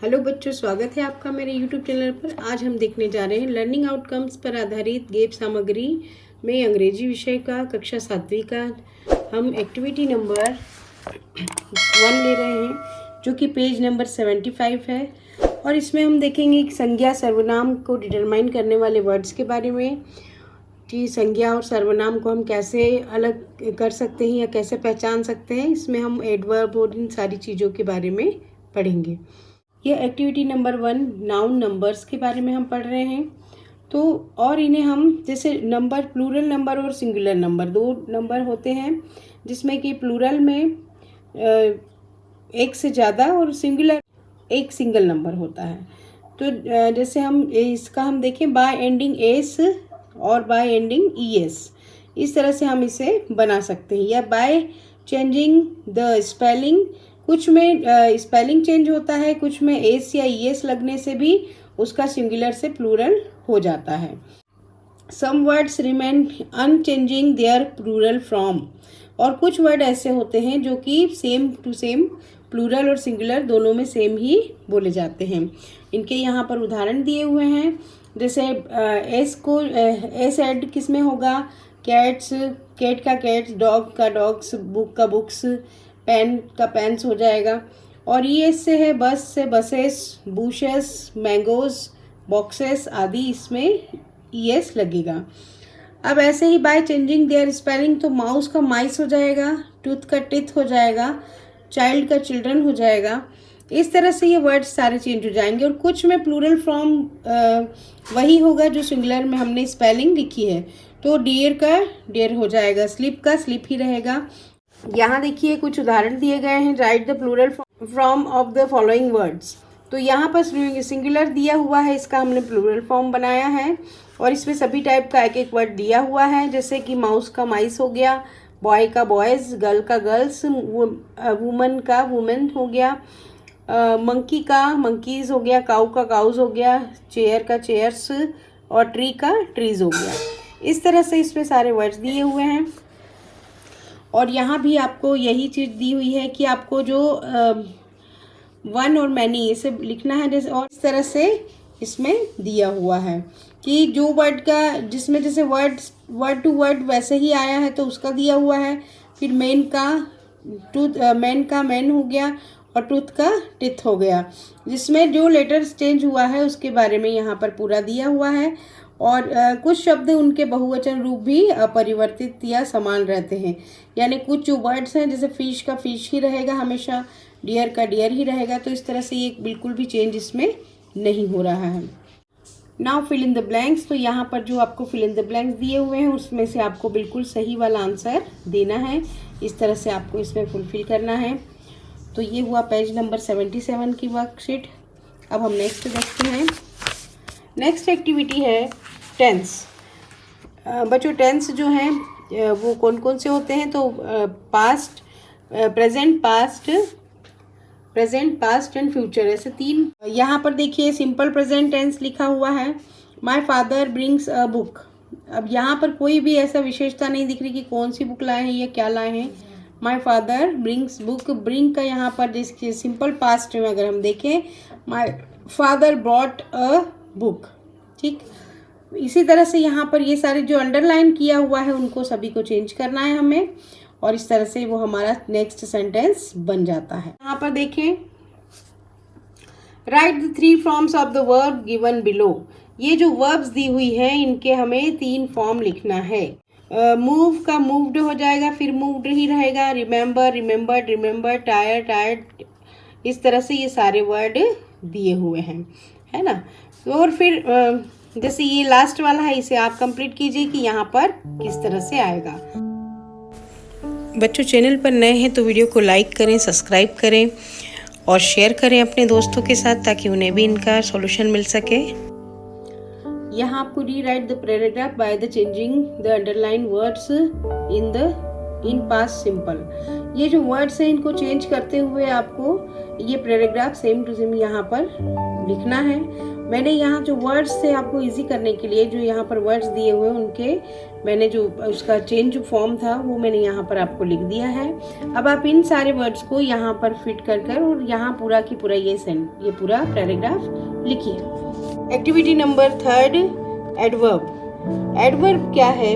Hello बच्चों, स्वागत है आपका मेरे यूट्यूब चैनल पर। आज हम देखने जा रहे हैं लर्निंग आउटकम्स पर आधारित गेप सामग्री में अंग्रेजी विषय का कक्षा 7वीं का हम एक्टिविटी नंबर 1 ले रहे हैं, जो कि पेज नंबर 75 है। और इसमें हम देखेंगे कि संज्ञा सर्वनाम को डिटरमाइन करने वाले वर्ड्स के बारे में, कि संज्ञा और सर्वनाम को हम कैसे अलग कर सकते हैं या कैसे पहचान सकते हैं। इसमें हम एडवर्ब और इन सारी चीज़ों के बारे में पढ़ेंगे। ये एक्टिविटी नंबर 1 नाउन नंबर्स के बारे में हम पढ़ रहे हैं। तो और इन्हें हम जैसे नंबर, प्लूरल नंबर और सिंगुलर नंबर, दो नंबर होते हैं जिसमें कि प्लूरल में एक से ज़्यादा और सिंगुलर एक सिंगल नंबर होता है। तो जैसे हम इसका हम देखें बाय एंडिंग एस और बाय एंडिंग ईएस, इस तरह से हम इसे बना सकते हैं। या बाय चेंजिंग द स्पेलिंग, कुछ में स्पेलिंग चेंज होता है, कुछ में एस या ईएस लगने से भी उसका सिंगुलर से प्लूरल हो जाता है। Some words remain unchanging their plural from, और कुछ वर्ड ऐसे होते हैं जो कि सेम टू सेम प्लूरल और सिंगुलर दोनों में सेम ही बोले जाते हैं। इनके यहाँ पर उदाहरण दिए हुए हैं। जैसे एस को एस एड किस में होगा? कैट्स, कैट का कैट्स, डॉग का डॉग्स, बुक का बुक्स, पेन का पेन्स हो जाएगा। और ईएस से है बस से बसेस, बुशेस, मैंगोज, बॉक्सेस आदि, इसमें ईएस लगेगा। अब ऐसे ही बाय चेंजिंग देयर स्पेलिंग, तो माउस का माइस हो जाएगा, टूथ का टिथ हो जाएगा, चाइल्ड का चिल्ड्रन हो जाएगा। इस तरह से ये वर्ड्स सारे चेंज हो जाएंगे। और कुछ में प्लूरल फॉर्म वही होगा जो सिंगुलर में हमने स्पेलिंग लिखी है। तो डियर का डियर हो जाएगा, स्लिप का स्लिप ही रहेगा। यहाँ देखिए कुछ उदाहरण दिए गए हैं। Write the plural form of the following words. तो यहाँ पर सिंगुलर दिया हुआ है, इसका हमने प्लूरल फॉर्म बनाया है। और इसमें सभी टाइप का एक एक वर्ड दिया हुआ है, जैसे कि माउस का माइस हो गया, बॉय का बॉयज़, गर्ल का गर्ल्स, वुमन का वुमेन हो गया, मंकी का मंकीज़ हो गया, काऊ का काउज हो गया, चेयर का चेयर्स, और ट्री का ट्रीज हो गया। इस तरह से इसमें सारे वर्ड्स दिए हुए हैं। और यहाँ भी आपको यही चीज़ दी हुई है कि आपको जो वन और मैनी इसे लिखना है, जैसे और इस तरह से इसमें दिया हुआ है कि जो वर्ड का जिसमें जैसे वर्ड टू वर्ड वैसे ही आया है तो उसका दिया हुआ है। फिर मैन का मैन हो गया और टूथ का टिथ हो गया, जिसमें जो लेटर्स चेंज हुआ है उसके बारे में यहाँ पर पूरा दिया हुआ है। और कुछ शब्द उनके बहुवचन रूप भी अपरिवर्तित या समान रहते हैं। यानी कुछ जो वर्ड्स हैं, जैसे फिश का फिश ही रहेगा हमेशा, डियर का डियर ही रहेगा। तो इस तरह से ये बिल्कुल भी चेंज इसमें नहीं हो रहा है। Now fill in the blanks. तो यहाँ पर जो आपको फिल इन द ब्लैंक्स दिए हुए हैं उसमें से आपको बिल्कुल सही वाला आंसर देना है। इस तरह से आपको इसमें फुलफिल करना है। तो ये हुआ पेज नंबर 77 की वर्कशीट। अब हम नेक्स्ट देखते हैं। नेक्स्ट एक्टिविटी है टेंस। बच्चों टेंस जो हैं वो कौन कौन से होते हैं? तो past, present, past and future, ऐसे तीन। यहाँ पर देखिए सिंपल प्रेजेंट टेंस लिखा हुआ है। My father brings a book. अब यहाँ पर कोई भी ऐसा विशेषता नहीं दिख रही कि कौन सी बुक लाए हैं या क्या लाए हैं। My father brings book, bring का यहाँ पर जिसके सिंपल पास्ट में अगर हम देखें, my father brought a book. ठीक, इसी तरह से यहाँ पर ये सारे जो अंडरलाइन किया हुआ है उनको सभी को चेंज करना है हमें, और इस तरह से वो हमारा नेक्स्ट सेंटेंस बन जाता है। यहाँ पर देखें, right the 3 forms of the verb given below. ये जो वर्ब्स दी हुई है इनके हमें 3 फॉर्म लिखना है। मूव का मूव्ड हो जाएगा, फिर मूव्ड ही रहेगा। Remember, remembered, remember, tired, tired. इस तरह से ये सारे वर्ड दिए हुए हैं, है ना। और फिर जैसे ये लास्ट वाला है, इसे आप कंप्लीट कीजिए कि यहाँ पर किस तरह से आएगा। बच्चों चैनल पर नए हैं तो वीडियो को लाइक करें, सब्सक्राइब करें और शेयर करें अपने दोस्तों के साथ, ताकि उन्हें भी इनका सॉल्यूशन मिल सके। यहाँ आपको rewrite the paragraph by the changing the underline words in past simple. ये जो वर्ड्स हैं इनको चेंज करते हुए आपको ये पैराग्राफ सेम टू सेम यहाँ पर लिखना है। मैंने यहाँ जो वर्ड्स थे आपको इजी करने के लिए जो यहाँ पर वर्ड्स दिए हुए उनके मैंने जो उसका चेंज फॉर्म था वो मैंने यहाँ पर आपको लिख दिया है। अब आप इन सारे वर्ड्स को यहाँ पर फिट कर और यहाँ पूरा की पूरा ये पूरा पैराग्राफ लिखिए। Activity number 3, adverb. एडवर्ब क्या है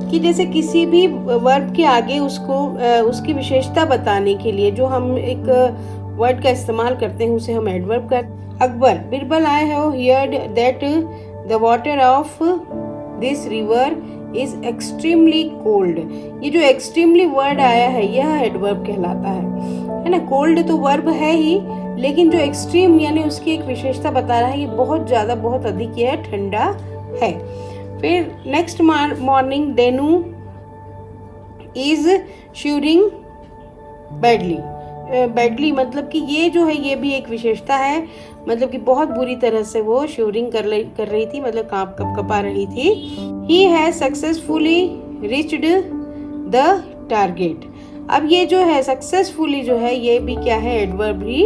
कि जैसे किसी भी वर्ब के आगे उसकी विशेषता बताने के लिए जो हम एक वर्ड का इस्तेमाल करते हैं उसे हम एडवर्ब करते हैं। Akbar, Birbal I have heard that the water of this river is extremely cold. ये जो एक्सट्रीमली वर्ड आया है यह एडवर्ब कहलाता है ना। कोल्ड तो वर्ब है ही, लेकिन जो एक्सट्रीम यानी उसकी एक विशेषता बता रहा है ये बहुत ज़्यादा बहुत अधिक यह ठंडा है। फिर next morning देनू is shivering badly मतलब कि ये जो है ये भी एक विशेषता है, मतलब कि बहुत बुरी तरह से वो शिवरिंग कर रही थी, मतलब कपा रही थी। He has successfully reached the target. अब ये जो है सक्सेसफुली जो है ये भी क्या है एडवर्ब ही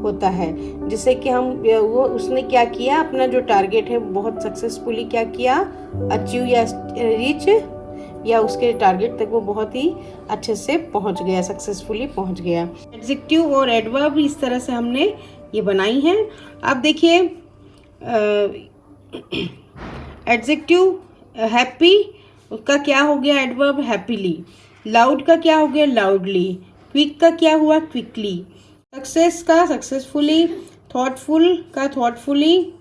होता है, जिससे कि हम उसने क्या किया अपना जो टारगेट है बहुत सक्सेसफुली क्या किया अचीव या रीच या उसके टारगेट तक वो बहुत ही अच्छे से पहुंच गया, सक्सेसफुली पहुंच गया। एडजेक्टिव और एडवर्ब इस तरह से हमने ये बनाई है। अब देखिए एडजेक्टिव हैप्पी का क्या हो गया एडवर्ब हैप्पीली, लाउड का क्या हो गया लाउडली, क्विक का क्या हुआ क्विकली, सक्सेस का सक्सेसफुली, थॉटफुल का थॉटफुली,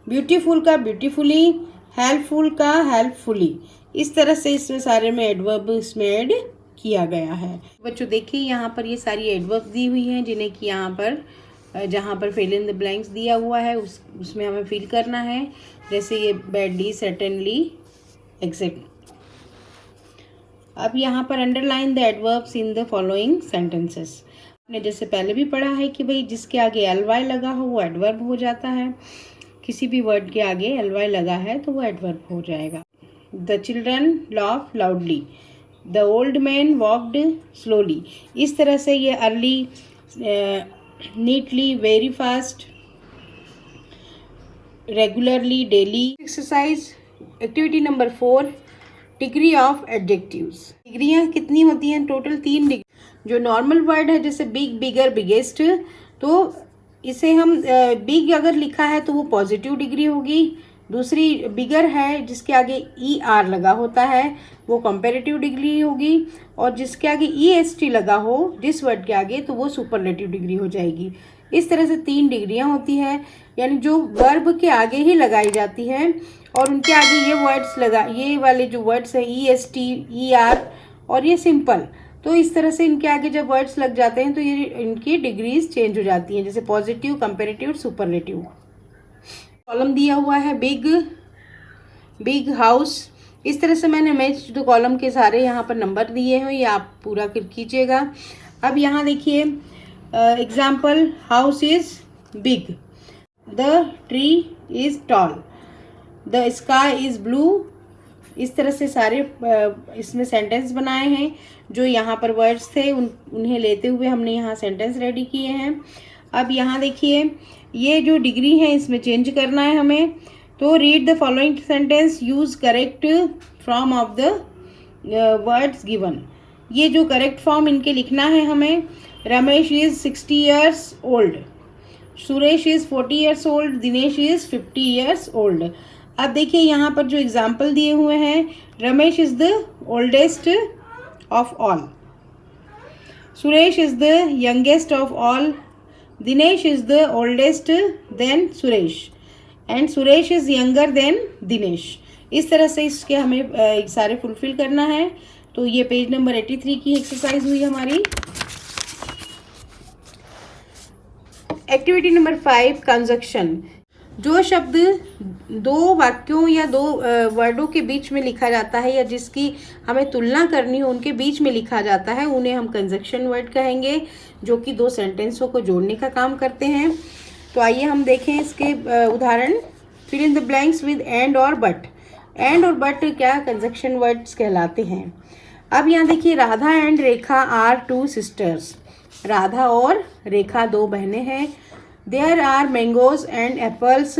ब्यूटीफुल का ब्यूटीफुली, हेल्पफुल का हेल्पफुली। इस तरह से इसमें सारे में एडवर्ब इसमें ऐड किया गया है। बच्चों देखिए यहाँ पर ये सारी एडवर्ब दी हुई हैं जिन्हें कि यहाँ पर जहाँ पर फिल इन द ब्लैंक्स दिया हुआ है उसमें हमें फिल करना है। जैसे ये बैडली, सर्टेनली, एग्जैक्ट। अब यहाँ पर underline the adverbs in the following sentences. हमने जैसे पहले भी पढ़ा है कि भाई जिसके आगे एल-वाई लगा हो वो एडवर्ब हो जाता है। किसी भी वर्ड के आगे एल-वाई लगा है तो वो एडवर्ब हो जाएगा। The children laugh loudly, the old man walked slowly. इस तरह से ये early, neatly, very fast, regularly, daily. Exercise activity number 4, degree of adjectives. डिग्रियाँ कितनी होती हैं टोटल 3 डिग्री। जो नॉर्मल वर्ड है जैसे बिग, बिगर, बिगेस्ट, तो इसे हम बिग अगर लिखा है तो वो पॉजिटिव डिग्री होगी। दूसरी बिगर है जिसके आगे ई आर लगा होता है वो कंपैरेटिव डिग्री होगी, और जिसके आगे ई एस टी लगा हो जिस वर्ड के आगे तो वो सुपरलेटिव डिग्री हो जाएगी। इस तरह से 3 डिग्रियां होती हैं, यानी जो वर्ब के आगे ही लगाई जाती हैं और उनके आगे ये वाले जो वर्ड्स हैं E S T, E R और ये सिंपल, तो इस तरह से इनके आगे जब वर्ड्स लग जाते हैं तो ये इनकी डिग्रीज चेंज हो जाती हैं, जैसे पॉजिटिव, कंपैरेटिव, सुपरलेटिव। कॉलम दिया हुआ है बिग हाउस। इस तरह से मैंने मैच जो कॉलम के सारे यहाँ पर नंबर दिए हैं ये आप पूरा कीजिएगा। अब यहाँ देखिए example, house is big, the tree is tall, the sky is blue. इस तरह से सारे इसमें सेंटेंस बनाए हैं। जो यहाँ पर वर्ड्स थे उन्हें लेते हुए हमने यहाँ सेंटेंस रेडी किए हैं। अब यहाँ देखिए ये जो डिग्री है इसमें चेंज करना है हमें, तो read the following sentence, use correct form of the words given. ये जो करेक्ट फॉर्म इनके लिखना है हमें। Ramesh is 60 years old, Suresh is 40 years old, Dinesh is 50 years old। अब देखिए यहाँ पर जो एग्जाम्पल दिए हुए हैं, Ramesh is the oldest of all, Suresh is the youngest of all, Dinesh is the oldest than Suresh, and Suresh is younger than Dinesh. इस तरह से इसके हमें सारे फुलफिल करना है। तो ये पेज नंबर 83 की एक्सरसाइज हुई हमारी। Activity number 5, conjunction. जो शब्द 2 वाक्यों या 2 वर्डों के बीच में लिखा जाता है या जिसकी हमें तुलना करनी हो उनके बीच में लिखा जाता है उन्हें हम कंजक्शन वर्ड कहेंगे, जो कि 2 सेंटेंसों को जोड़ने का काम करते हैं। तो आइए हम देखें इसके उदाहरण। Fill in the blanks with and और बट। एंड और बट क्या कंजक्शन वर्ड्स कहलाते हैं। अब यहाँ देखिए, Radha and Rekha are 2 sisters। Radha और रेखा 2 बहनें हैं। There are mangoes and apples,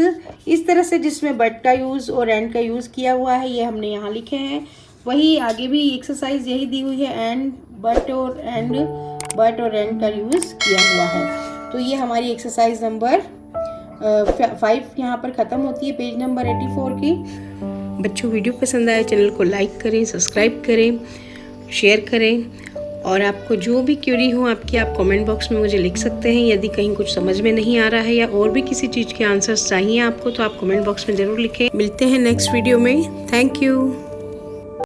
इस तरह से जिसमें बट का यूज़ और एंड का यूज़ किया हुआ है ये हमने यहाँ लिखे हैं। वही आगे भी एक्सरसाइज यही दी हुई है, एंड बट और एंड का यूज़ किया हुआ है। तो ये हमारी एक्सरसाइज नंबर 5 यहाँ पर ख़त्म होती है, पेज नंबर 84 की। बच्चों वीडियो पसंद आए चैनल को लाइक करें, सब्सक्राइब करें, शेयर करें, और आपको जो भी क्वेरी हो आपकी, आप कमेंट बॉक्स में मुझे लिख सकते हैं। यदि कहीं कुछ समझ में नहीं आ रहा है या और भी किसी चीज़ के आंसर्स चाहिए आपको तो आप कमेंट बॉक्स में ज़रूर लिखें। मिलते हैं नेक्स्ट वीडियो में। Thank you.